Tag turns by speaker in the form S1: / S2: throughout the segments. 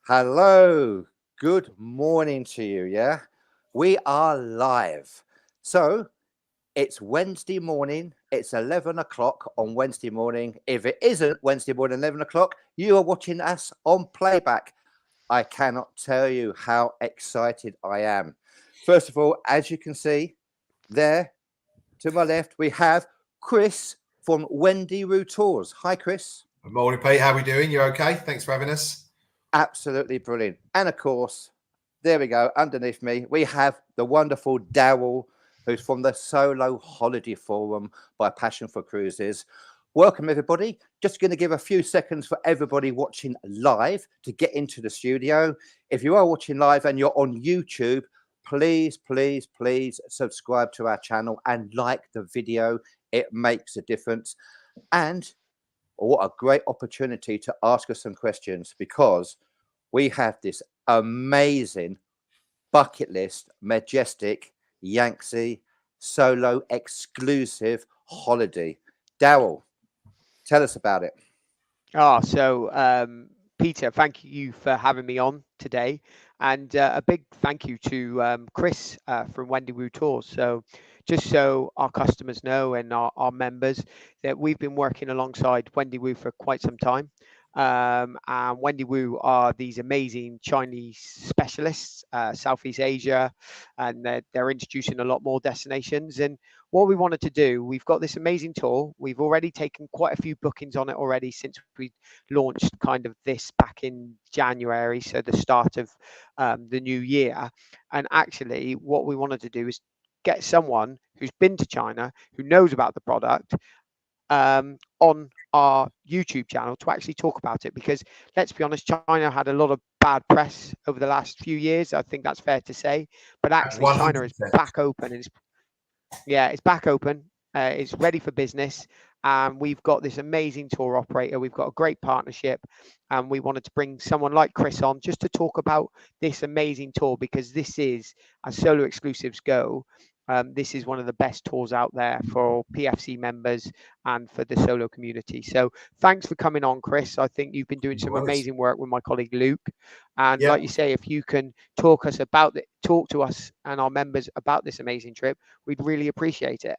S1: Hello, good morning to you. Yeah, we are live. So it's Wednesday morning. It's 11 o'clock on Wednesday morning. If it isn't Wednesday morning, 11 o'clock, you are watching us on playback. I cannot tell you how excited I am. First of all, as you can see there to my left, we have Chris from Wendy Woo Tours. Hi, Chris.
S2: Good morning, Pete. How are we doing? You okay? Thanks for having us.
S1: Absolutely brilliant. And of course, there we go. Underneath me, we have the wonderful Darryl, who's from the Solo Holiday Forum by Passion for Cruises. Welcome, everybody. Just going to give a few seconds for everybody watching live to get into the studio. If you are watching live and you're on YouTube, please, please, please subscribe to our channel and like the video. It makes a difference. And what a great opportunity to ask us some questions, because we have this amazing bucket list, Majestic Yangtze solo exclusive holiday. Darryl, tell us about it.
S3: Peter, thank you for having me on today. And a big thank you to Chris from Wendy Woo Tours. So just so our customers know and our members that we've been working alongside Wendy Woo for quite some time. And Wendy Woo are these amazing Chinese specialists, Southeast Asia, and they're introducing a lot more destinations. And what we wanted to do, we've got this amazing tour. We've already taken quite a few bookings on it already since we launched kind of this back in January, so the start of the new year. And actually, what we wanted to do is get someone who's been to China, who knows about the product, on our YouTube channel to actually talk about it, because let's be honest, China had a lot of bad press over the last few years. I think that's fair to say, but actually China is back open, and it's back open. It's ready for business, and we've got this amazing tour operator. We've got a great partnership, and we wanted to bring someone like Chris on just to talk about this amazing tour, because this is, as solo exclusives go, this is one of the best tours out there for PFC members and for the solo community. So thanks for coming on, Chris. I think you've been doing some amazing work with my colleague Luke. And like you say, if you can talk to us and our members about this amazing trip, we'd really appreciate it.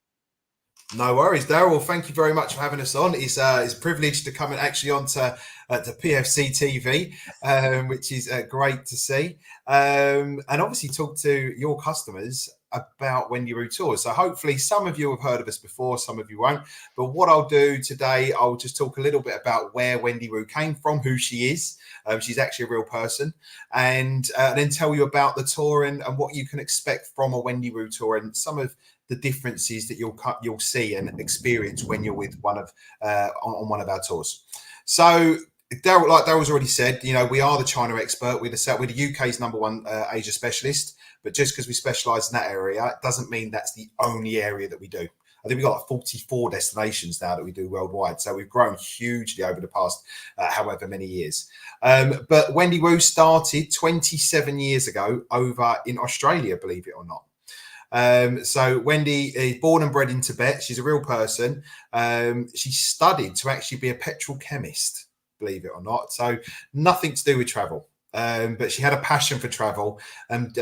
S2: No worries, Darryl. Thank you very much for having us on. It's a privilege to come and actually onto to PFC TV, which is great to see, and obviously talk to your customers about Wendy Woo Tours. So hopefully some of you have heard of us before, some of you won't. But what I'll do today, I'll just talk a little bit about where Wendy Woo came from, who she is. She's actually a real person, and then tell you about the tour and what you can expect from a Wendy Woo tour, and some of the differences that you'll see and experience when you're with one of on one of our tours. So Darryl, like Darryl's already said, we are the China expert. We're the UK's #1 Asia specialist. But just because we specialise in that area, it doesn't mean that's the only area that we do. I think we've got like 44 destinations now that we do worldwide. So we've grown hugely over the past however many years. But Wendy Woo started 27 years ago over in Australia, believe it or not. So Wendy is born and bred in Tibet. She's a real person. She studied to actually be a petrochemist, believe it or not. So nothing to do with travel. But she had a passion for travel. And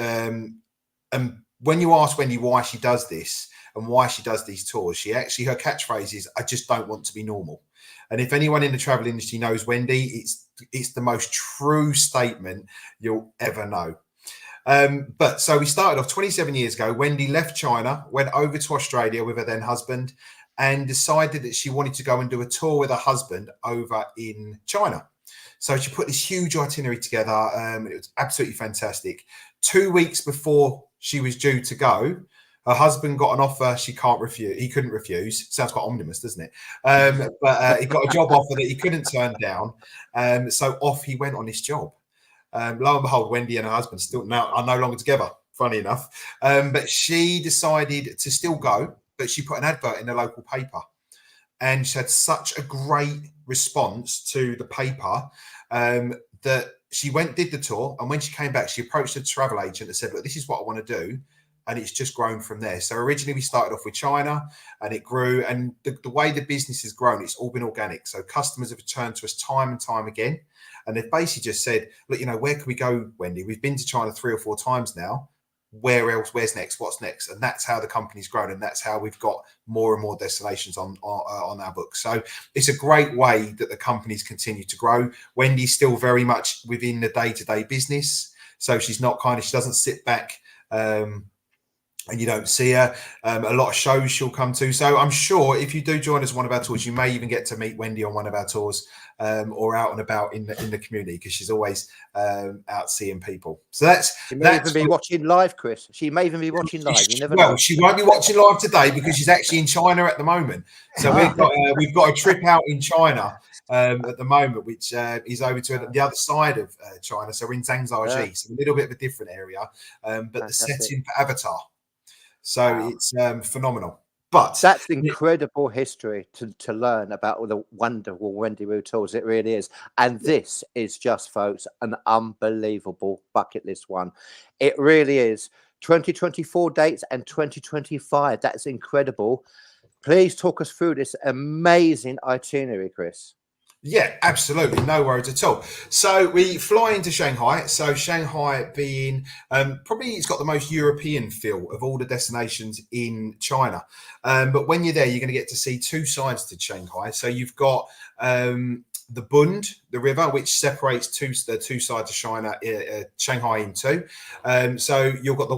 S2: when you ask Wendy why she does this and why she does these tours, her catchphrase is, "I just don't want to be normal." And if anyone in the travel industry knows Wendy, it's the most true statement you'll ever know. But so we started off 27 years ago. Wendy left China, went over to Australia with her then husband, and decided that she wanted to go and do a tour with her husband over in China. So she put this huge itinerary together. It was absolutely fantastic. 2 weeks before she was due to go, her husband got an offer he couldn't refuse. Sounds quite ominous, doesn't it? But he got a job offer that he couldn't turn down. So off he went on this job. Lo and behold, Wendy and her husband are no longer together, funny enough. But she decided to still go, but she put an advert in the local paper. And she had such a great response to the paper that she did the tour. And when she came back, she approached the travel agent and said, "Look, this is what I want to do." And it's just grown from there. So originally we started off with China, and it grew. And the way the business has grown, it's all been organic. So customers have returned to us time and time again. And they've basically just said, look, where can we go, Wendy? We've been to China 3 or 4 times now. Where else? Where's next? What's next? And that's how the company's grown, and that's how we've got more and more destinations on our books. So it's a great way that the companies continue to grow. Wendy's still very much within the day-to-day business, so she's not she doesn't sit back and you don't see her. A lot of shows she'll come to. So I'm sure if you do join us on one of our tours, you may even get to meet Wendy on one of our tours, or out and about in the community, because she's always out seeing people. So
S1: she may even be watching live, Chris. She may even be watching live. You never know.
S2: Well, she won't be watching live today because she's actually in China at the moment. So we've got a trip out in China at the moment, which is over to the other side of China. So we're in Zhangjiajie, so a little bit of a different area, but the setting for Avatar. So it's phenomenal. But
S1: that's incredible history to learn about all the wonderful Wendy Woo tours. It really is. And this is just, folks, an unbelievable bucket list one. It really is. 2024 dates and 2025. That's incredible. Please talk us through this amazing itinerary, Chris.
S2: Yeah, absolutely. No worries at all. So we fly into Shanghai. So Shanghai being probably it's got the most European feel of all the destinations in China. But when you're there, you're going to get to see 2 sides to Shanghai. So you've got the Bund, the river, which separates the two sides of China, Shanghai in 2. So you've got the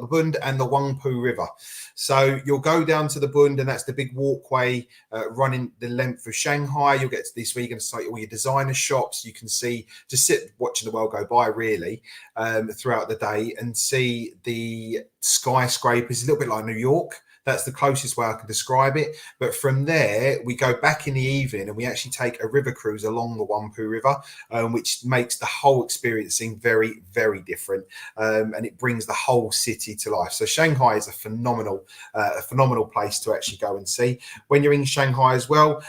S2: Bund and the Huangpu River. So you'll go down to the Bund, and that's the big walkway running the length of Shanghai. You'll get to this where you're going to see all your designer shops. You can see, just sit watching the world go by, really, throughout the day, and see the skyscrapers. A little bit like New York. That's the closest way I can describe it. But from there, we go back in the evening and we actually take a river cruise along the Huangpu River, which makes the whole experiencing very, very different. And it brings the whole city to life. So Shanghai is a phenomenal place to actually go and see. When you're in Shanghai as well,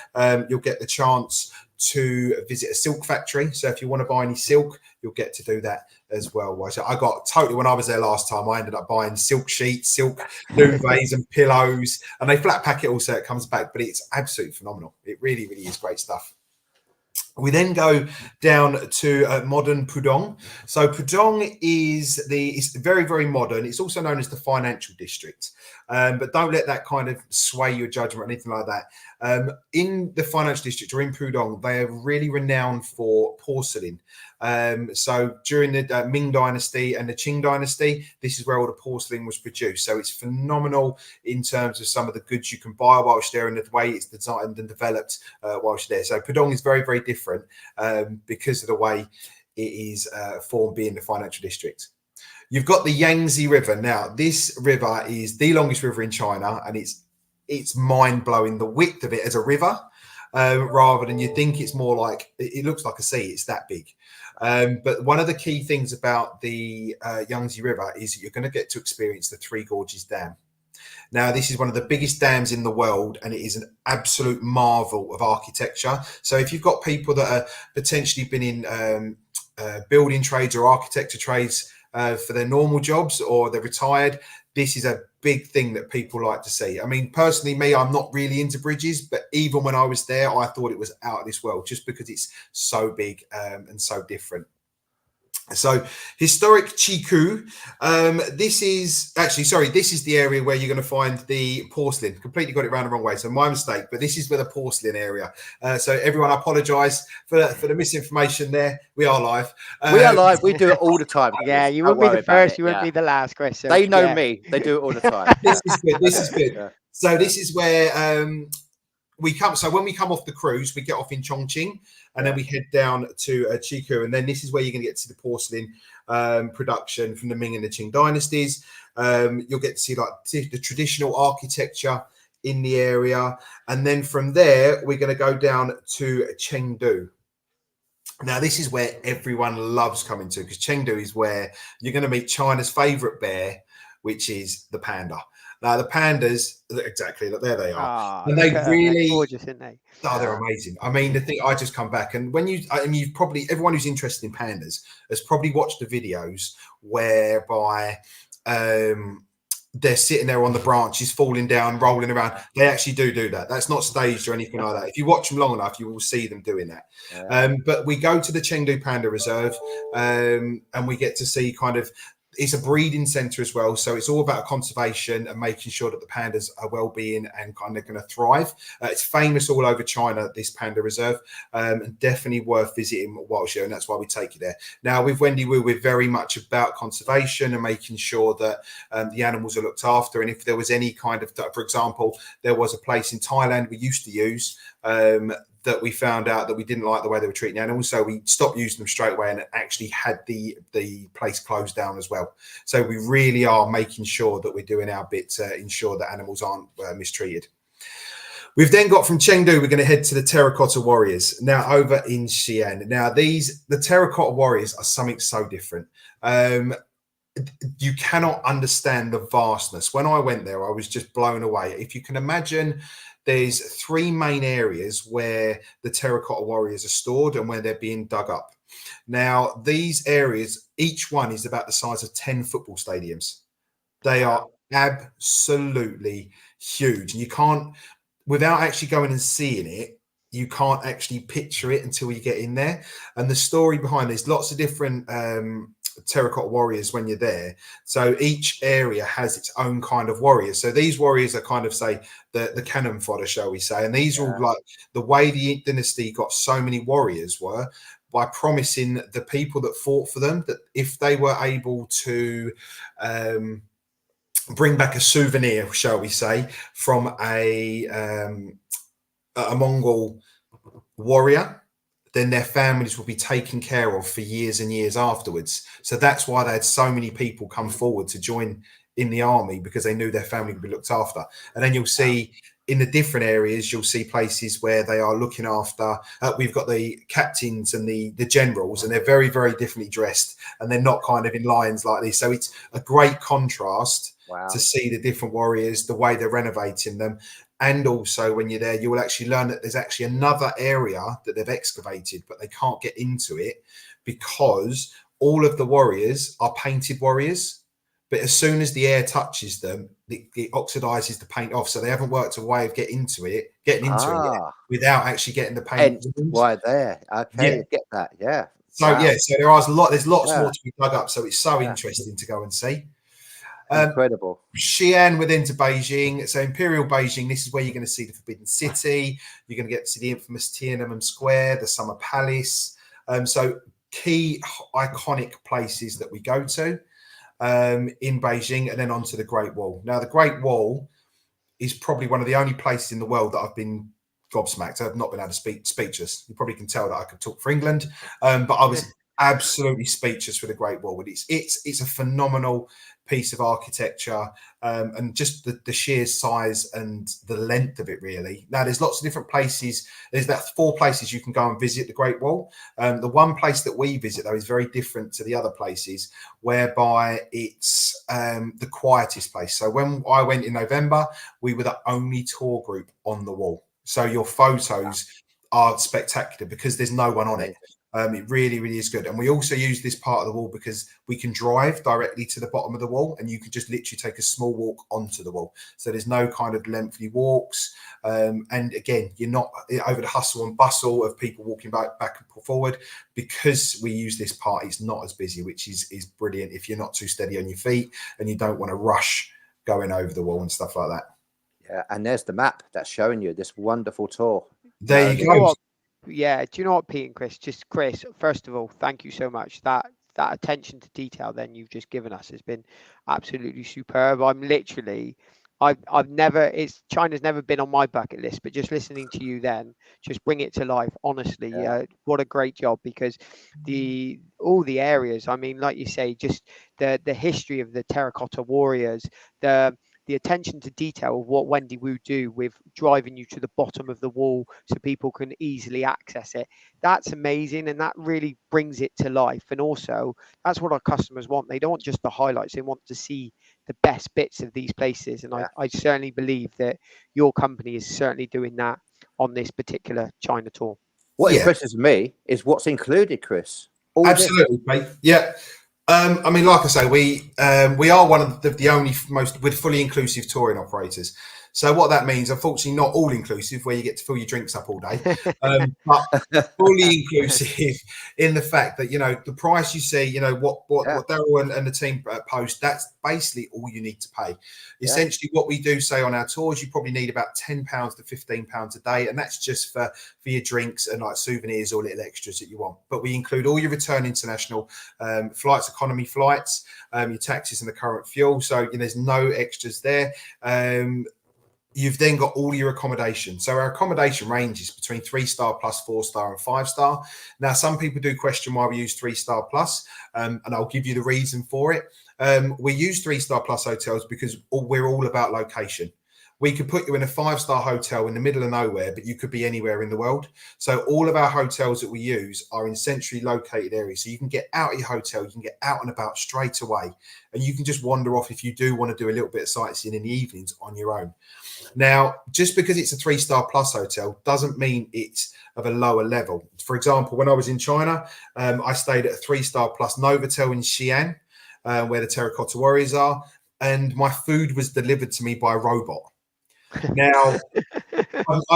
S2: you'll get the chance to visit a silk factory. So if you want to buy any silk, you'll get to do that as well. So I got totally, when I was there last time, I ended up buying silk sheets, silk duvets and pillows, and they flat pack it all so it comes back, but it's absolutely phenomenal. It really, really is great stuff. We then go down to modern Pudong. So Pudong is very, very modern. It's also known as the financial district, but don't let that kind of sway your judgment or anything like that. In the financial district, or in Pudong, they are really renowned for porcelain. So during the Ming Dynasty and the Qing Dynasty, this is where all the porcelain was produced. So it's phenomenal in terms of some of the goods you can buy whilst you're there, and the way it's designed and developed whilst you're there. So Pudong is very, very different because of the way it is formed, being the financial district. You've got the Yangtze River. Now, this river is the longest river in China, and it's mind-blowing, the width of it as a river. Rather than, you think it's more like, it looks like a sea, it's that big. But one of the key things about the Yangtze River is that you're going to get to experience the Three Gorges Dam. Now, this is one of the biggest dams in the world, and it is an absolute marvel of architecture. So if you've got people that are potentially been in building trades or architecture trades for their normal jobs, or they're retired, this is a big thing that people like to see. I mean, personally, me, I'm not really into bridges, but even when I was there, I thought it was out of this world, just because it's so big and so different. So historic Chiku, this is the area where you're going to find the porcelain. Completely got it around the wrong way, so my mistake, but this is where the porcelain area. So everyone, I apologise for the misinformation there. We are live.
S1: We are live. We do it all the time.
S3: Yeah, you won't be the first, you won't be the last, Chris. So,
S1: they know me. They do it all the time.
S2: This is good. This is good.
S1: Yeah.
S2: So this is where we come. So when we come off the cruise, we get off in Chongqing, and then we head down to Chiku, and then this is where you're going to get to the porcelain production from the Ming and the Qing dynasties. You'll get to see like the traditional architecture in the area, and then from there we're going to go down to Chengdu. Now, this is where everyone loves coming to, because Chengdu is where you're going to meet China's favourite bear, which is the panda. Now, the pandas, exactly, there they are. And they really,
S3: gorgeous, aren't they?
S2: Oh, they're amazing. I mean, the thing, I just come back, and you've probably, everyone who's interested in pandas has probably watched the videos whereby they're sitting there on the branches, falling down, rolling around. They actually do that. That's not staged or anything like that. If you watch them long enough, you will see them doing that.
S1: Yeah.
S2: But we go to the Chengdu Panda Reserve, and we get to see kind of, it's a breeding center as well. So it's all about conservation and making sure that the pandas are well-being and kind of going to thrive. It's famous all over China, this panda reserve, and definitely worth visiting whilst you're, and that's why we take you there. Now with Wendy Woo, we're very much about conservation and making sure that the animals are looked after. And if there was any kind of, for example, there was a place in Thailand we used to use, that we found out that we didn't like the way they were treating animals, so we stopped using them straight away and actually had the place closed down as well. So we really are making sure that we're doing our bit to ensure that animals aren't mistreated. We've then got from Chengdu, we're going to head to the Terracotta Warriors, now over in Xi'an. Now the Terracotta Warriors are something so different. You cannot understand the vastness. When I went there, I was just blown away. If you can imagine, there's 3 main areas where the Terracotta Warriors are stored and where they're being dug up. Now, these areas, each one is about the size of 10 football stadiums. They are absolutely huge. And you can't, without actually going and seeing it, you can't actually picture it until you get in there. And the story behind this, lots of different Terracotta Warriors when you're there. So each area has its own kind of warriors. So these warriors are kind of, say, the cannon fodder, shall we say. And these are all like the way the dynasty got so many warriors were by promising the people that fought for them that if they were able to bring back a souvenir, shall we say, from a Mongol warrior, then their families will be taken care of for years and years afterwards. So that's why they had so many people come forward to join in the army, because they knew their family would be looked after. And then you'll see in the different areas, you'll see places where they are looking after. We've got the captains and the generals, and they're very, very differently dressed, and they're not kind of in lines like this. So it's a great contrast to see the different warriors, the way they're renovating them. And also when you're there, you will actually learn that there's actually another area that they've excavated, but they can't get into it because all of the warriors are painted warriors. But as soon as the air touches them, it oxidizes the paint off. So they haven't worked a way of getting into it yet, without actually getting the paint.
S1: Why there? Okay, get that. Yeah.
S2: So so there's lots more to be dug up. So it's so interesting to go and see.
S1: Incredible.
S2: Xi'an within to Beijing. So Imperial Beijing, this is where you're going to see the Forbidden City. You're going to get to see the infamous Tiananmen Square, the Summer Palace. So key iconic places that we go to in Beijing, and then onto the Great Wall. Now, the Great Wall is probably one of the only places in the world that I've been gobsmacked. I've not been able to speak speechless. You probably can tell that I could talk for England, but I was absolutely speechless for the Great Wall. It's a phenomenal piece of architecture, and just the sheer size and the length of it, really. Now, there's lots of different places. There's about 4 places you can go and visit the Great Wall. The one place that we visit, though, is very different to the other places, whereby it's the quietest place. So when I went in November, we were the only tour group on the wall. So your photos are spectacular because there's no one on it. It really, really is good. And we also use this part of the wall because we can drive directly to the bottom of the wall, and you can just literally take a small walk onto the wall. So there's no kind of lengthy walks. And again, you're not over the hustle and bustle of people walking back and forward. Because we use this part, it's not as busy, which is brilliant if you're not too steady on your feet and you don't want to rush going over the wall and stuff like that.
S1: Yeah, and there's the map that's showing you this wonderful tour.
S2: There you go.
S3: Yeah, do you know what, Pete and Chris? Just Chris, first of all, thank you so much. That attention to detail then you've just given us has been absolutely superb. I'm literally, I've never, China's never been on my bucket list, but just listening to you then, just bring it to life. Honestly, what a great job, because all the areas, I mean, like you say, just the history of the Terracotta Warriors, the attention to detail of what Wendy Woo do with driving you to the bottom of the wall so people can easily access it. That's amazing. And that really brings it to life. And also that's what our customers want. They don't want just the highlights. They want to see the best bits of these places. And I certainly believe that your company is certainly doing that on this particular China tour.
S1: What impresses me is what's included, Chris.
S2: Absolutely, mate. Yeah. I mean, like I say, we are one of the only most with fully inclusive touring operators. So what that means, unfortunately, not all inclusive, where you get to fill your drinks up all day, but fully inclusive in the fact that, you know, the price you see, you know, what Darryl and the team post, that's basically all you need to pay. Essentially, what we do say on our tours, you probably need about £10 to £15 a day, and that's just for your drinks and like souvenirs or little extras that you want. But we include all your return international flights, economy flights, your taxes and the current fuel. So, you know, there's no extras there. You've then got all your accommodation. So our accommodation ranges between 3-star plus 4-star and 5-star. Now, some people do question why we use 3-star plus, and I'll give you the reason for it. We use 3-star plus hotels because we're all about location. We could put you in a 5-star hotel in the middle of nowhere, but you could be anywhere in the world. So all of our hotels that we use are in centrally located areas. So you can get out of your hotel, you can get out and about straight away, and you can just wander off if you do want to do a little bit of sightseeing in the evenings on your own. Now, just because it's a 3-star plus hotel doesn't mean it's of a lower level. For example, when I was in China, I stayed at a 3-star plus Novotel in Xi'an, where the Terracotta Warriors are, and my food was delivered to me by a robot. Now,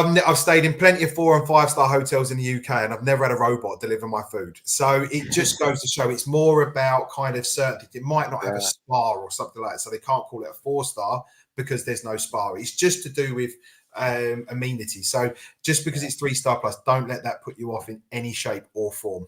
S2: I've stayed in plenty of 4- and 5-star hotels in the UK, and I've never had a robot deliver my food. So it just goes to show it's more about kind of certainty. It might not have a spa or something like that, so they can't call it a 4-star because there's no spa. It's just to do with amenity. So just because it's 3-star plus, don't let that put you off in any shape or form.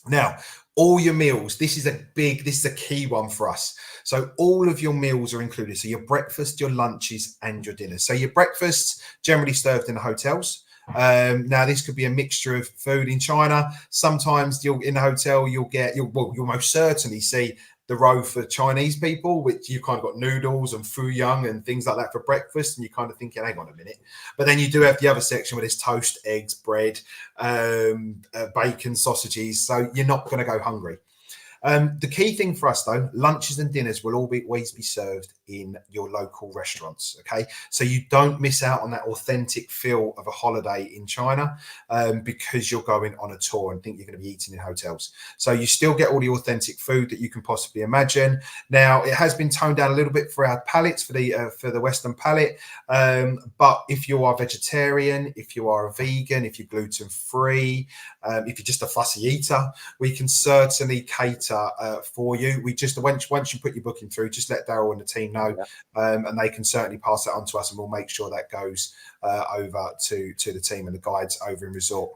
S2: Now, all your meals, this is a key one for us. So all of your meals are included. So your breakfast, your lunches, and your dinners. So your breakfasts generally served in the hotels. Now this could be a mixture of food in China. Sometimes in the hotel you'll most certainly see the row for Chinese people, which you've kind of got noodles and fuyang and things like that for breakfast, and you're kind of thinking, hang on a minute. But then you do have the other section where there's toast, eggs, bread, bacon, sausages, so you're not going to go hungry. The key thing for us, though, lunches and dinners will always be served in your local restaurants, okay? So you don't miss out on that authentic feel of a holiday in China because you're going on a tour and think you're going to be eating in hotels. So you still get all the authentic food that you can possibly imagine. Now, it has been toned down a little bit for our palates, for the Western palate, but if you are vegetarian, if you are a vegan, if you're gluten-free, if you're just a fussy eater, we can certainly cater for you. We just once you put your booking through, just let Darryl and the team know, and they can certainly pass it on to us, and we'll make sure that goes over to the team and the guides over in resort.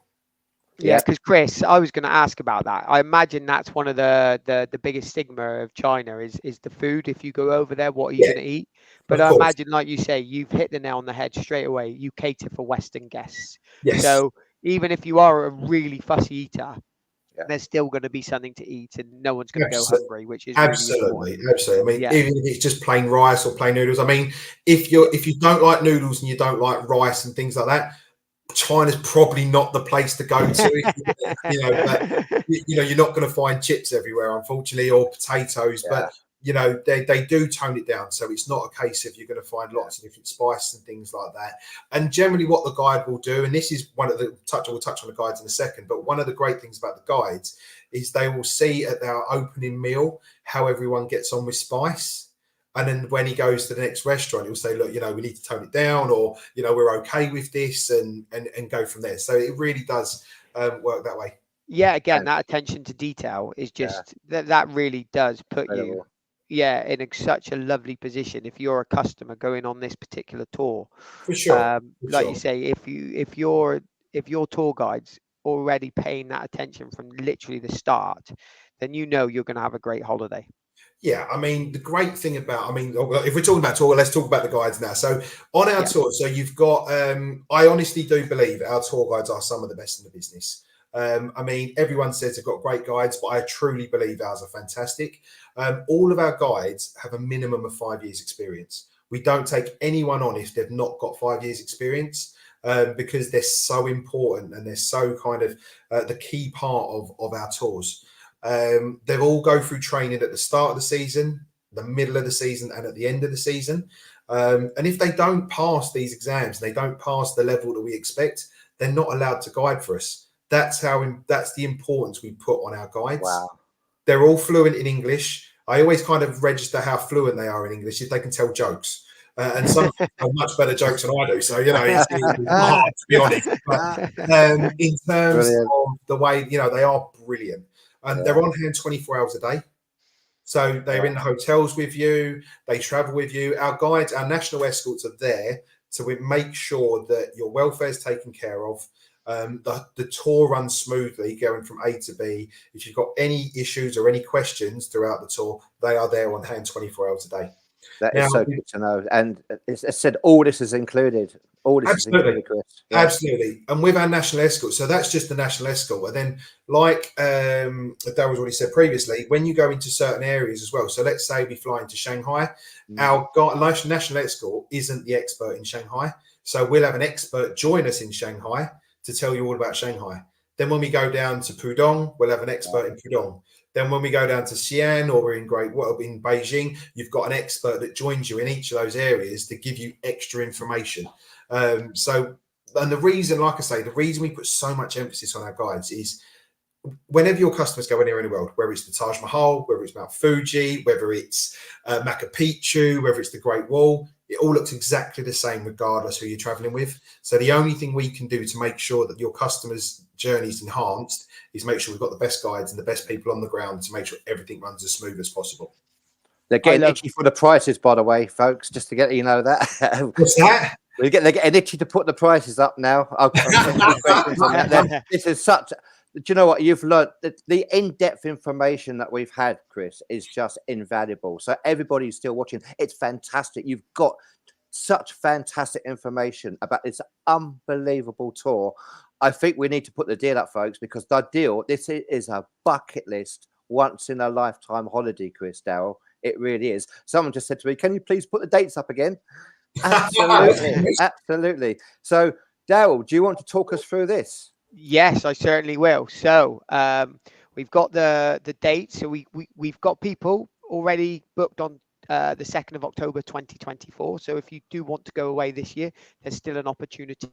S3: Yeah, because Chris, I was going to ask about that. I imagine that's one of the biggest stigma of China is the food. If you go over there, what are you going to eat? But I imagine, like you say, you've hit the nail on the head straight away. You cater for Western guests.
S2: Yes.
S3: So even if you are a really fussy eater, there's still going to be something to eat, and no one's going to go hungry, which is
S2: absolutely. I mean,
S3: Yeah.
S2: even if it's just plain rice or plain noodles. I mean, if you don't like noodles and you don't like rice and things like that, China's probably not the place to go to. But you're not going to find chips everywhere, unfortunately, or potatoes. But they do tone it down, so it's not a case of you're going to find lots of different spices and things like that. And generally, what the guide will do, and this is one of the we'll touch on the guides in a second, but one of the great things about the guides is they will see at their opening meal how everyone gets on with spice. And then when he goes to the next restaurant, he'll say, look, we need to tone it down, or, we're okay with this, and go from there. So it really does work that way.
S3: Yeah, again, that attention to detail is just that really does put you in such a lovely position if you're a customer going on this particular tour.
S2: For sure.
S3: You say, if your tour guide's already paying that attention from literally the start, then you're going to have a great holiday.
S2: Yeah, I mean, the great thing about, if we're talking about tour, let's talk about the guides now. So on our tour, so you've got, I honestly do believe our tour guides are some of the best in the business. Everyone says they've got great guides, but I truly believe ours are fantastic. All of our guides have a minimum of 5 years experience. We don't take anyone on if they've not got 5 years experience, because they're so important and they're so kind of the key part of our tours. They all go through training at the start of the season, the middle of the season, and at the end of the season. And if they don't pass these exams, they don't pass the level that we expect, they're not allowed to guide for us. That's the importance we put on our guides.
S1: Wow.
S2: They're all fluent in English. I always kind of register how fluent they are in English if they can tell jokes. And some tell much better jokes than I do. So, it's hard, to be honest. But in terms of the way, they are brilliant. And they're on hand 24 hours a day. So they're in the hotels with you. They travel with you. Our guides, our national escorts are there to make sure that your welfare is taken care of. The tour runs smoothly going from A to B. If you've got any issues or any questions throughout the tour, they are there on hand 24 hours a day.
S1: That is so good to know. And it's said all this is included. All this is included, Chris. Yeah.
S2: Absolutely. And with our national escort, so that's just the national escort. And then, like Darryl's already said previously, when you go into certain areas as well, so let's say we fly into Shanghai, our national escort isn't the expert in Shanghai. So we'll have an expert join us in Shanghai to tell you all about Shanghai. Then when we go down to Pudong, we'll have an expert in Pudong. Then when we go down to Xi'an or we're in in Beijing, you've got an expert that joins you in each of those areas to give you extra information. And the reason, like I say, the reason we put so much emphasis on our guides is whenever your customers go anywhere in the world, whether it's the Taj Mahal, whether it's Mount Fuji, whether it's Machu Picchu, whether it's the Great Wall, it all looks exactly the same regardless who you're traveling with. So the only thing we can do to make sure that your customers' journey is enhanced is make sure we've got the best guides and the best people on the ground to make sure everything runs as smooth as possible.
S1: They're getting itchy for the prices, by the way, folks, just to get that.
S2: What's that?
S1: They're getting itchy to put the prices up now. This is such... Do you know what you've learned? The in-depth information that we've had, Chris, is just invaluable. So everybody who's still watching, it's fantastic. You've got such fantastic information about this unbelievable tour. I think we need to put the deal up, folks, because the deal, this is a bucket list, once in a lifetime holiday, Chris, Darryl. It really is. Someone just said to me, can you please put the dates up again? Absolutely. Absolutely. So, Darryl, do you want to talk us through this?
S3: Yes, I certainly will. So we've got the date. So we've got people already booked on the 2nd of October 2024. So if you do want to go away this year, there's still an opportunity.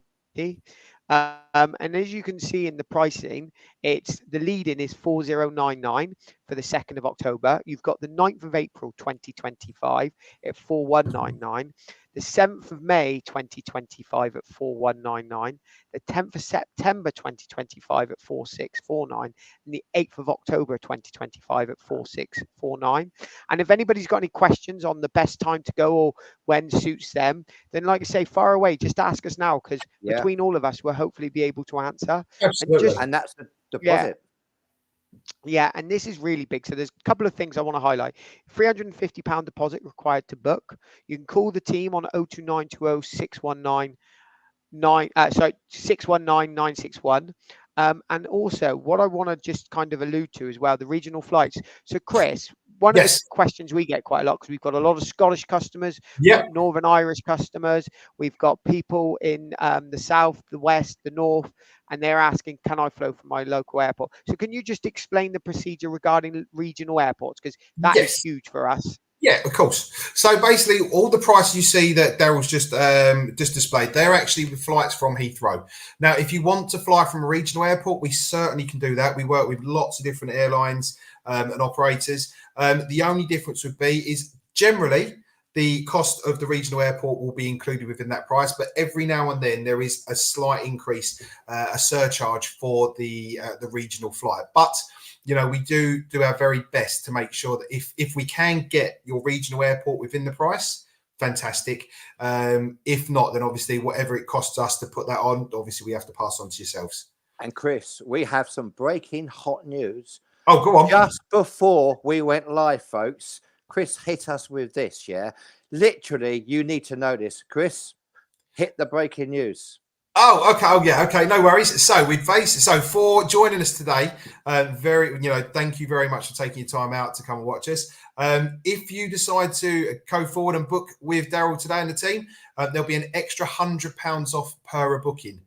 S3: And as you can see in the pricing, it's the lead-in is 4099 for the 2nd of October. You've got the 9th of April 2025 at 4199. The 7th of May 2025 at 4199, the 10th of September 2025 at 4649, and the 8th of October 2025 at 4649. And if anybody's got any questions on the best time to go or when suits them, then like I say, far away, just ask us now, because between all of us, we'll hopefully be able to answer.
S2: Absolutely.
S1: And that's the deposit.
S3: Yeah, and this is really big. So there's a couple of things I want to highlight. £350 deposit required to book. You can call the team on 02920 619 961. And also what I want to just kind of allude to as well, the regional flights. So Chris, one of the questions we get quite a lot, because we've got a lot of Scottish customers, Northern Irish customers, we've got people in the south, the west, the north, and they're asking, can I flow from my local airport? So can you just explain the procedure regarding regional airports? Because that is huge for us.
S2: Yeah, of course. So basically, all the prices you see that Darryl's just displayed, they're actually flights from Heathrow. Now, if you want to fly from a regional airport, we certainly can do that. We work with lots of different airlines and operators. The only difference would be is generally the cost of the regional airport will be included within that price, but every now and then there is a slight increase, a surcharge for the regional flight. But we do our very best to make sure that if we can get your regional airport within the price, fantastic. If not, then obviously whatever it costs us to put that on, obviously we have to pass on to yourselves.
S1: And Chris, we have some breaking hot news.
S2: Oh, go on.
S1: Just before we went live, folks, Chris hit us with this, Literally, you need to know this. Chris, hit the breaking news.
S2: Oh, okay. Oh, yeah. Okay. No worries. So for joining us today, thank you very much for taking your time out to come and watch us. If you decide to go forward and book with Darryl today and the team, there'll be an extra £100 off per booking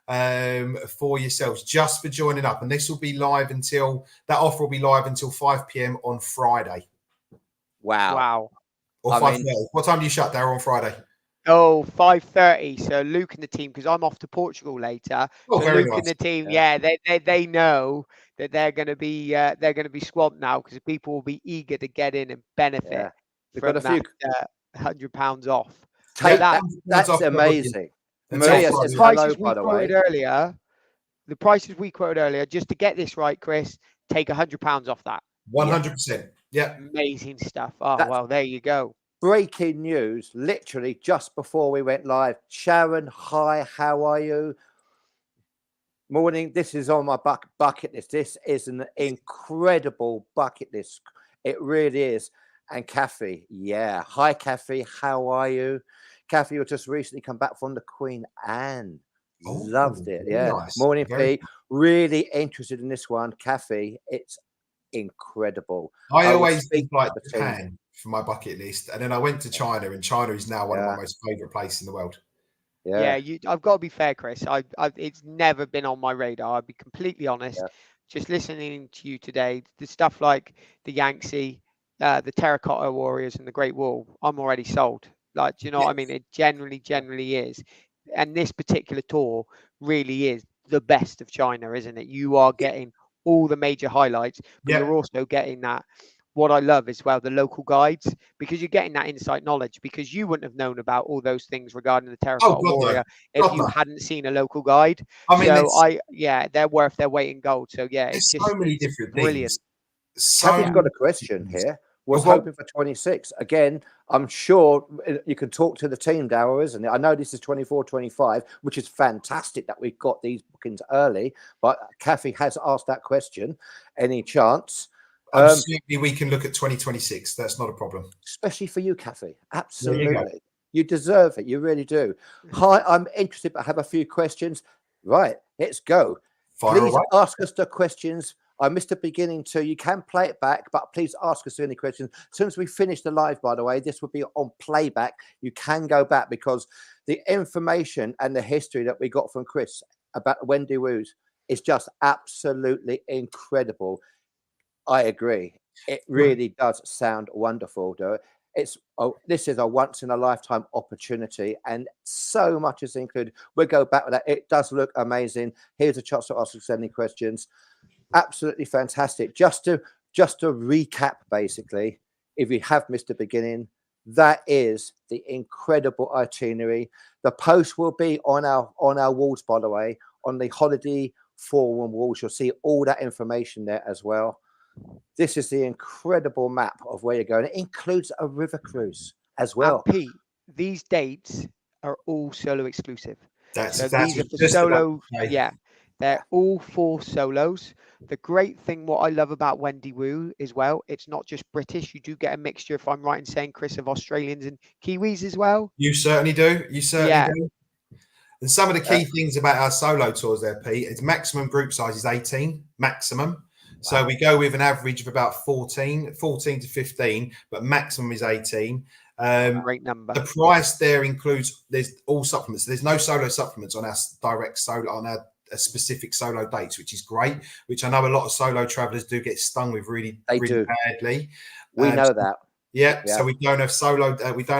S2: for yourselves just for joining up. And this will be live that offer will be live until 5 p.m. on Friday.
S3: Wow.
S2: Or 5:30. What time do you shut, Darryl, on Friday?
S3: Oh, 5:30. So Luke and the team, because I'm off to Portugal later.
S2: Oh,
S3: so
S2: very
S3: Luke
S2: nice.
S3: and the team, they know that they're going to be swamped now because people will be eager to get in and benefit
S1: Yeah. We've got
S3: from
S1: a few.
S3: that £100 off.
S1: Take
S3: that-
S1: that's
S2: off the booking.
S1: amazing.
S2: That's
S1: Maria
S2: off
S1: says
S3: the
S1: hello,
S3: prices
S1: by
S3: we
S1: the
S3: quoted
S1: way.
S3: earlier. The prices we quoted earlier, just to get this right, Chris, take £100 off that.
S2: 100%. Yeah.
S3: Amazing stuff. Oh,
S1: That's
S3: well, there you go.
S1: breaking news, literally just before we went live. Sharon, hi, how are you? Morning. This is on my bucket list. This is an incredible bucket list. It really is. And Kathy, yeah. Hi, Kathy. How are you? Kathy, you just recently come back from the Queen Anne. Loved it.
S2: Very
S1: Yeah.
S2: nice.
S1: Morning,
S2: Very
S1: Pete. Really interested in this one. Kathy, it's incredible.
S2: I
S1: will
S2: always
S1: speak
S2: did like
S1: to the team.
S2: Japan for my bucket list, and then I went to China, and China is now one of my most favourite places in the world.
S3: Yeah, I've got to be fair, Chris. It's never been on my radar. I'll be completely honest.
S1: Yeah.
S3: Just listening to you today, the stuff like the Yangtze, the Terracotta Warriors, and the Great Wall, I'm already sold. Like, do you know what I mean? It generally is. And this particular tour really is the best of China, isn't it? You are getting all the major highlights, but
S2: Yeah.
S3: you're also getting that. What I love as well, the local guides, because you're getting that insight knowledge, because you wouldn't have known about all those things regarding the Terracotta Warrior if you hadn't seen a local guide.
S2: I mean,
S3: they're worth their weight in gold. So yeah,
S2: there's
S3: it's just
S2: so many different
S3: brilliant.
S2: things.
S1: Kathy's got a question here. Was
S2: Well,
S1: hoping for 26. Again, I'm sure you can talk to the team, Darryl, isn't it? I know this is 24, 25, which is fantastic that we've got these bookings early. But Kathy has asked that question. Any chance?
S2: Absolutely, we can look at 2026. That's not a problem.
S1: Especially for you, Kathy. Absolutely. You deserve it. You really do. Hi, I'm interested, but I have a few questions. Right, let's go. Please ask us the questions. I missed the beginning too. You can play it back, but please ask us any questions. As soon as we finish the live, by the way, this will be on playback. You can go back because the information and the history that we got from Chris about Wendy Woo's is just absolutely incredible. I agree. It really does sound wonderful, though. This is a once in a lifetime opportunity, and so much is included. We'll go back with that. It does look amazing. Here's a chance to ask us any questions. Absolutely fantastic. Just to recap, basically, if you have missed the beginning, that is the incredible itinerary. The post will be on our walls, by the way, on the holiday forum walls. You'll see all that information there as well. This is the incredible map of where you're going. It includes a river cruise as well.
S3: And Pete, these dates are all solo exclusive.
S2: These
S3: are for solo. Yeah, they're all for solos. The great thing, what I love about Wendy Woo as well, it's not just British. You do get a mixture, if I'm right in saying, Chris, of Australians and Kiwis as well.
S2: You certainly do. You certainly do. And some of the key things about our solo tours there, Pete, is maximum group size is 18, maximum. So we go with an average of about 14 to 15, but maximum is 18.
S3: Great number.
S2: The price there includes, there's all supplements. There's no solo supplements on our direct solo, on our specific solo dates, which is great, which I know a lot of solo travelers do get stung with really badly.
S1: We know that.
S2: Yeah, so we don't have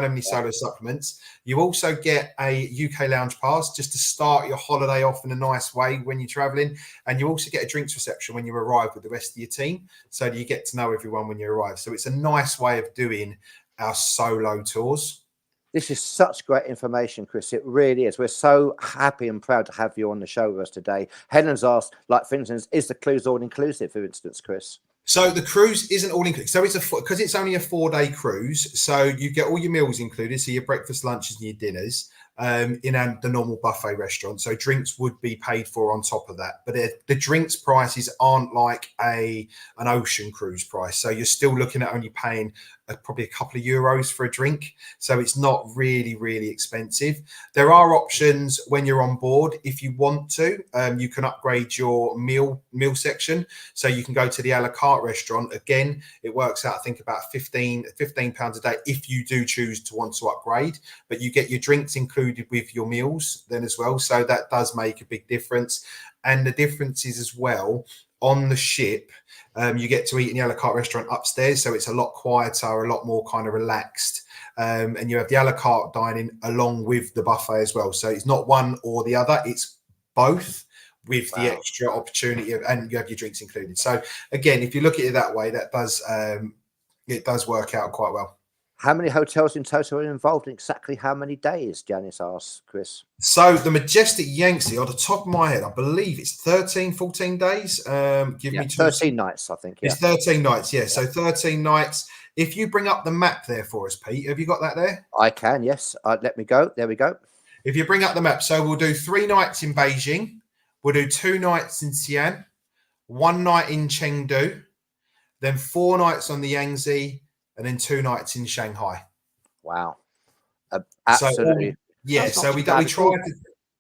S2: any solo supplements. You also get a UK lounge pass just to start your holiday off in a nice way when you're traveling, and you also get a drinks reception when you arrive with the rest of your team, so you get to know everyone when you arrive. So it's a nice way of doing our solo tours.
S1: This is such great information, Chris. It really is. We're so happy and proud to have you on the show with us today. Helen's asked, like, for instance, is the cruise all inclusive, for instance, Chris?
S2: So the cruise isn't all included. So because it's only a 4-day cruise. So you get all your meals included. So your breakfast, lunches, and your dinners in the normal buffet restaurant. So drinks would be paid for on top of that. But the drinks prices aren't like an ocean cruise price. So you're still looking at only paying probably a couple of euros for a drink. So it's not really, really expensive. There are options when you're on board. If you want to, you can upgrade your meal section. So you can go to the a la carte restaurant. Again, it works out, I think, about £15 a day if you do choose to want to upgrade. But you get your drinks included with your meals then as well. So that does make a big difference. And the difference is as well, on the ship, you get to eat in the a la carte restaurant upstairs, so it's a lot quieter, a lot more kind of relaxed, and you have the a la carte dining along with the buffet as well. So it's not one or the other, it's both with the
S1: Wow.
S2: extra opportunity and you have your drinks included. So again, if you look at it that way, that does it does work out quite well.
S1: How many hotels in total are involved, and exactly how many days? Janice asks Chris.
S2: So the Majestic Yangtze, on the top of my head, I believe it's 13, 14 days. Give me
S1: 13 nights, I think. Yeah.
S2: It's 13 nights, yeah. So 13 nights. If you bring up the map there for us, Pete, have you got that there?
S1: I can, yes. Let me go. There we go.
S2: If you bring up the map, so we'll do 3 nights in Beijing, we'll do 2 nights in Xi'an, 1 night in Chengdu, then 4 nights on the Yangtze, and then 2 nights in Shanghai.
S1: Wow. Absolutely.
S2: So, yeah,
S3: That's
S2: so
S3: not
S2: we
S3: too bad
S2: try
S3: at all.
S2: to.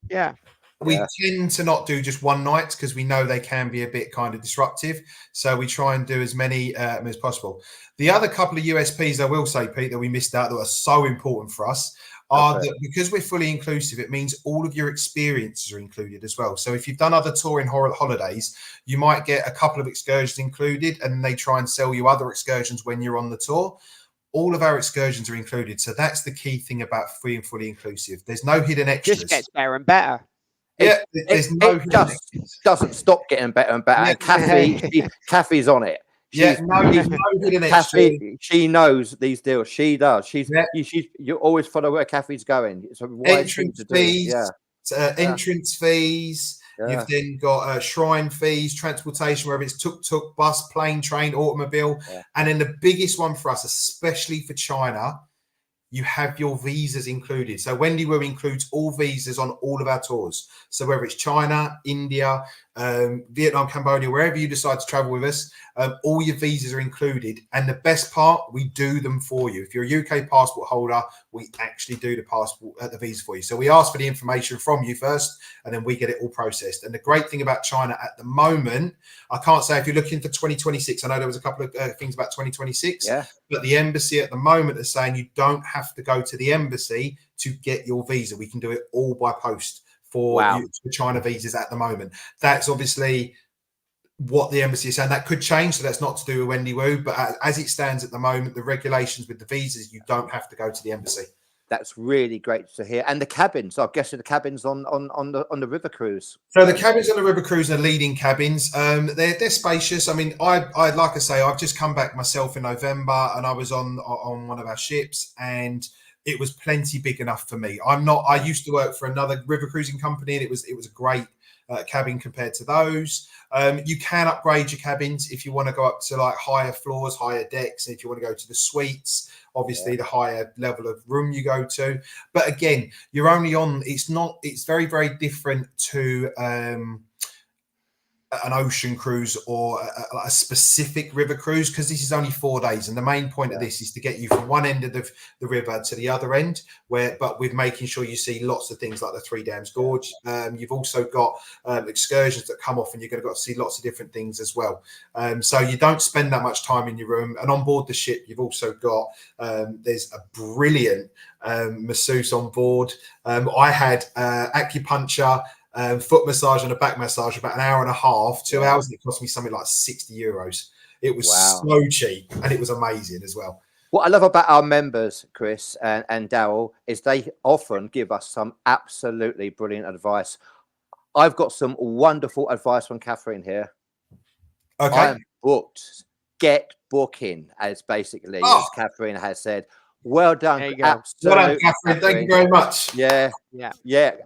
S3: Yeah.
S2: We tend to not do just one night because we know they can be a bit kind of disruptive. So we try and do as many as possible. The other couple of USPs I will say, Pete, that we missed out that are so important for us are that because we're fully inclusive, it means all of your experiences are included as well. So if you've done other touring holidays, you might get a couple of excursions included and they try and sell you other excursions when you're on the tour. All of our excursions are included. So that's the key thing about free and fully inclusive. There's no hidden extras.
S3: Just gets better and better.
S2: Yeah, there's no
S1: it just doesn't stop getting better and better.
S2: Yeah.
S1: And Kathy's on it.
S2: There's no hidden extra.
S1: Kathy, she knows these deals. She does. You always follow where Kathy's going. It's a wise thing to do.
S2: Fees, entrance fees.
S1: Yeah.
S2: You've then got shrine fees, transportation, whether it's tuk-tuk, bus, plane, train, automobile.
S1: Yeah.
S2: And then the biggest one for us, especially for China, you have your visas included. So Wendy Woo includes all visas on all of our tours. So whether it's China, India, Vietnam, Cambodia, wherever you decide to travel with us, all your visas are included. And the best part, we do them for you. If you're a UK passport holder, we actually do the visa for you. So we ask for the information from you first, and then we get it all processed. And the great thing about China at the moment, I can't say if you're looking for 2026, I know there was a couple of things about 2026, but the embassy at the moment is saying you don't have to go to the embassy to get your visa. We can do it all by post for China visas at the moment. That's obviously what the embassy is saying. That could change, so that's not to do with Wendy Woo, but as it stands at the moment, the regulations with the visas, you don't have to go to the embassy.
S1: That's really great to hear. And the cabins, I'm guessing the cabins on the river cruise.
S2: So the cabins on the river cruise are leading cabins. They're spacious. I mean, I like I say, I've just come back myself in November, and I was on one of our ships, and it was plenty big enough for me. I used to work for another river cruising company, and it was a great cabin compared to those. You can upgrade your cabins if you want to go up to like higher floors, higher decks. And if you want to go to the suites, obviously the higher level of room you go to. But again, you're only on. It's very, very different to an ocean cruise or a specific river cruise, because this is only 4 days, and the main point of this is to get you from one end of the river to the other end, but with making sure you see lots of things like the Three Dams Gorge. You've also got excursions that come off, and you're going to got to see lots of different things as well. So you don't spend that much time in your room. And on board the ship, you've also got there's a brilliant masseuse on board. I had acupuncture, foot massage and a back massage, about an hour and a half, 2 hours, and it cost me something like €60. It was so cheap, and it was amazing as well.
S1: What I love about our members, Chris and Darryl, is they often give us some absolutely brilliant advice. I've got some wonderful advice from Catherine here.
S2: Okay.
S1: I'm booked. Get booking, as Catherine has said. Well done.
S3: There you go.
S2: Well done, Catherine. Thank you very much.
S1: Yeah,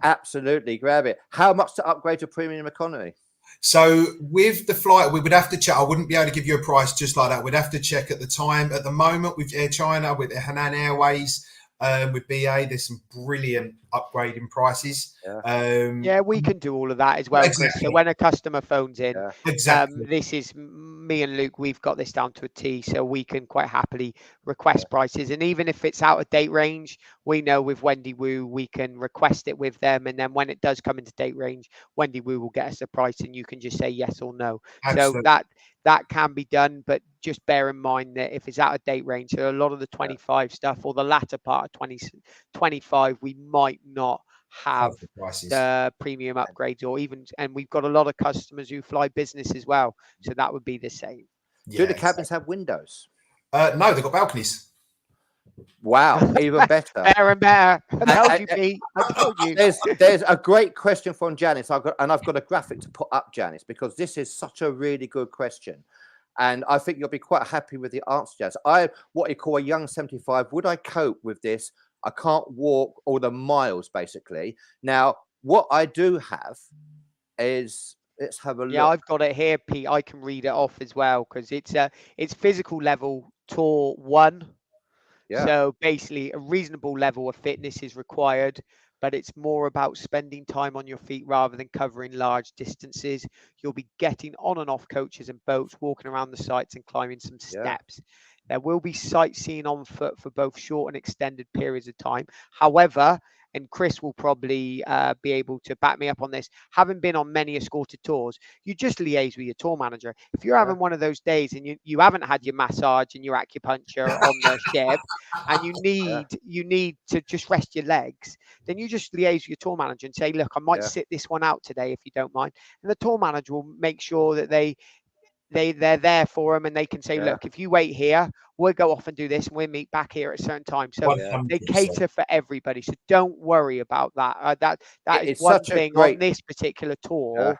S1: absolutely. Grab it. How much to upgrade to premium economy?
S2: So with the flight, we would have to check. I wouldn't be able to give you a price just like that. We'd have to check at the time. At the moment, with Air China, with Hainan Airways, with BA, there's some brilliant upgrading prices.
S3: We can do all of that as well, Chris. So when a customer phones in, this is me and Luke, we've got this down to a T, so we can quite happily request prices. And even if it's out of date range, we know with Wendy Woo, we can request it with them. And then when it does come into date range, Wendy Woo will get us a price, and you can just say yes or no.
S2: Absolutely.
S3: So that can be done, but just bear in mind that if it's out of date range, so a lot of the 25 stuff or the latter part of 2025, we might not have the premium upgrades, or even, and we've got a lot of customers who fly business as well, so that would be the same.
S1: Do the cabins have windows?
S2: No, they've got balconies.
S1: Wow, even better.
S3: Better and better. I told
S1: And-
S3: you, Pete. I told you.
S1: there's a great question from Janice. I've got a graphic to put up, Janice, because this is such a really good question. And I think you'll be quite happy with the answer, Janice. What you call a young 75. Would I cope with this? I can't walk all the miles, basically. Now, what I do have is, let's have a look.
S3: Yeah, I've got it here, Pete. I can read it off as well because it's physical level tour 1.
S1: Yeah.
S3: So basically, a reasonable level of fitness is required, but it's more about spending time on your feet rather than covering large distances. You'll be getting on and off coaches and boats, walking around the sites and climbing some steps. There will be sightseeing on foot for both short and extended periods of time. However, and Chris will probably be able to back me up on this, having been on many escorted tours, you just liaise with your tour manager. If you're having one of those days and you haven't had your massage and your acupuncture on the ship, and you need to just rest your legs, then you just liaise with your tour manager and say, look, I might sit this one out today if you don't mind. And the tour manager will make sure that they're there for them, and they can say, look, if you wait here, we'll go off and do this, and we'll meet back here at a certain time. So
S2: 100%.
S3: they cater for everybody. So don't worry about that. That is
S1: It's
S3: one
S1: such a
S3: thing
S1: great-
S3: on this particular tour.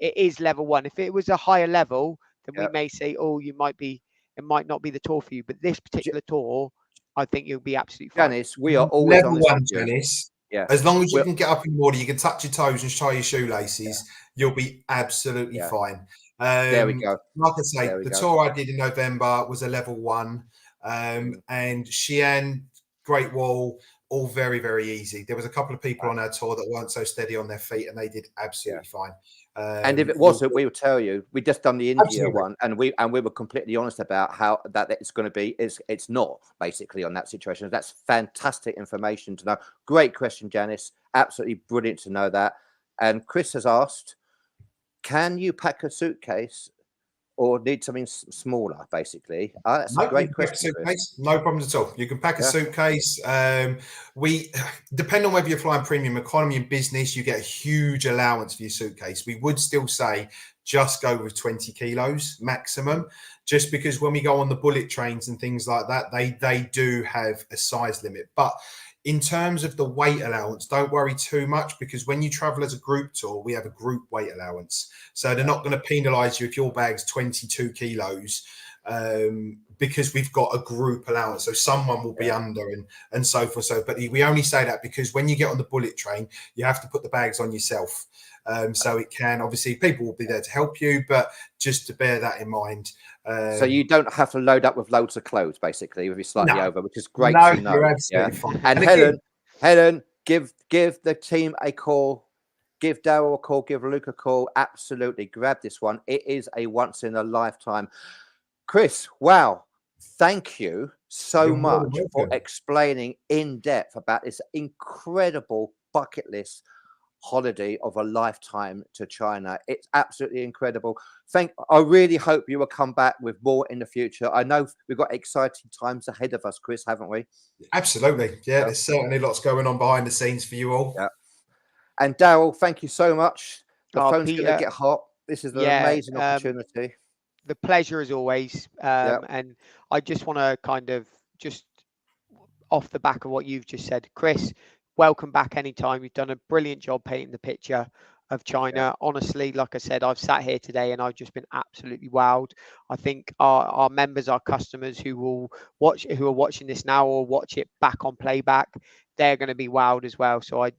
S3: It is level 1. If it was a higher level, then we may say, oh, it might not be the tour for you. But this particular tour, I think you'll be absolutely fine.
S1: Janice, we are always
S2: level
S1: on this
S2: 1,
S1: with you.
S2: Janice.
S1: Yeah.
S2: As long as you can get up in the morning, you can touch your toes and tie your shoelaces, you'll be absolutely fine.
S1: There we go.
S2: Like I say, the tour I did in November was a level 1, and Xi'an, Great Wall, all very, very easy. There was a couple of people on our tour that weren't so steady on their feet, and they did absolutely fine.
S1: And if it wasn't, we will tell you. We just done the India one, and we were completely honest about how that it's going to be. It's not basically on that situation. That's fantastic information to know. Great question, Janice. Absolutely brilliant to know that. And Chris has asked, can you pack a suitcase or need something smaller, basically? That's a great question.
S2: No problems at all. You can pack a suitcase. We depend on whether you're flying premium economy and business, you get a huge allowance for your suitcase. We would still say just go with 20 kilos maximum, just because when we go on the bullet trains and things like that, they do have a size limit. But in terms of the weight allowance, don't worry too much, because when you travel as a group tour, we have a group weight allowance. So they're not going to penalise you if your bag's 22 kilos, because we've got a group allowance. So someone will be under and so forth. So, but we only say that because when you get on the bullet train, you have to put the bags on yourself. So it can, obviously, people will be there to help you, but just to bear that in mind.
S1: So you don't have to load up with loads of clothes, basically, if you're slightly over, which is great to know.
S2: You're absolutely fine.
S1: And Helen, give the team a call, give Darryl a call, give Luke a call. Absolutely, grab this one. It is a once in a lifetime. Chris, wow, thank you so much for explaining in depth about this incredible bucket list holiday of a lifetime to China. It's absolutely incredible. I really hope you will come back with more in the future. I know we've got exciting times ahead of us, Chris, haven't we?
S2: Absolutely. Yeah, there's certainly lots going on behind the scenes for you all.
S1: Yeah. And Darryl, thank you so much. The phone's
S3: Peter,
S1: going to get hot. This is an amazing opportunity.
S3: The pleasure as always. And I just want to kind of just off the back of what you've just said, Chris, welcome back anytime. You've done a brilliant job painting the picture of China. Honestly, like I said, I've sat here today and I've just been absolutely wowed. I think our members, our customers who are watching this now or watch it back on playback, they're going to be wowed as well. So I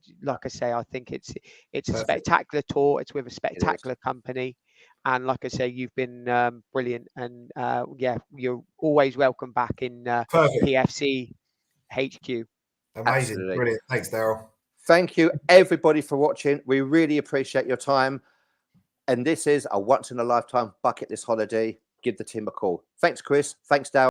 S3: think it's a spectacular tour. It's with a spectacular company. And like I say, you've been brilliant. And you're always welcome back in PFC HQ.
S2: Amazing.
S1: Absolutely.
S2: Brilliant. Thanks, Darryl.
S1: Thank you, everybody, for watching. We really appreciate your time. And this is a once-in-a-lifetime bucket list holiday. Give the team a call. Thanks, Chris. Thanks, Darryl.